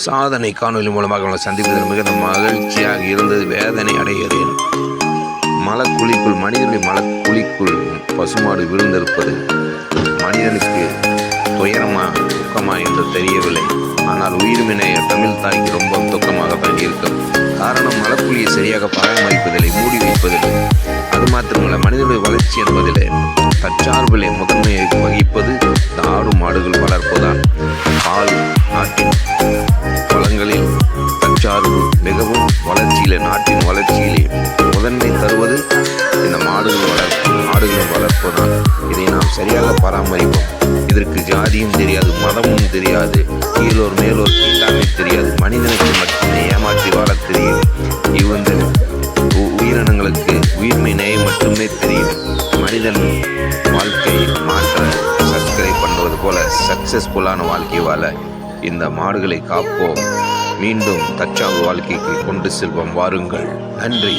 சாதனை காணொலி மூலமாக அவளை சந்திப்பதில் மிகுந்த மகிழ்ச்சியாக இருந்தது. வேதனை அடைகிறேன். மலக்குழிக்குள் மனிதனுடைய மலக்குழிக்குள் பசுமாடு விழுந்திருப்பது மனிதனுக்கு துயரமா துக்கமா என்று தெரியவில்லை. ஆனால் உயிர்மினைய தமிழ் தாய்க்கு ரொம்ப துக்கமாக தங்கியிருக்கும். காரணம், மலக்குழியை சரியாக பராமரிப்பதில்லை, மூடி வைப்பதில்லை. அது மாத்திரமல்ல, மனிதனுடைய வளர்ச்சி என்பதிலே தற்சார்பிலே முதன்மையை வகிப்பது ஆடு மாடுகள் வளர்ப்புதான். பால் நாட்டின் வளங்களில் தற்சார்பு மிகவும் வளர்ச்சியிலே, நாட்டின் வளர்ச்சியிலே முதன்மை தருவது இந்த ஆடுகளின் வளர்ப்பு தான். இதை நாம் சரியாக பராமரிப்போம். இதற்கு ஜாதியும் தெரியாது, மதமும் தெரியாது, கீழோர் மேலோர் எல்லாமே தெரியாது. மனிதனுக்கு மட்டுமே ஏமாற்றி வாழ தெரியும். இவந்த உயிரினங்களுக்கு உயிர்மை நேயம் மட்டுமே தெரியும். மனிதன் வாழ்க்கை மாற்ற சப்ஸ்கிரைப் பண்ணுவது போல சக்சஸ்ஃபுல்லான வாழ்க்கை வாழ இந்த மாடுகளை காப்போம். மீண்டும் தற்சார்பு வாழ்க்கைக்கு கொண்டு செல்வோம். வாருங்கள். நன்றி.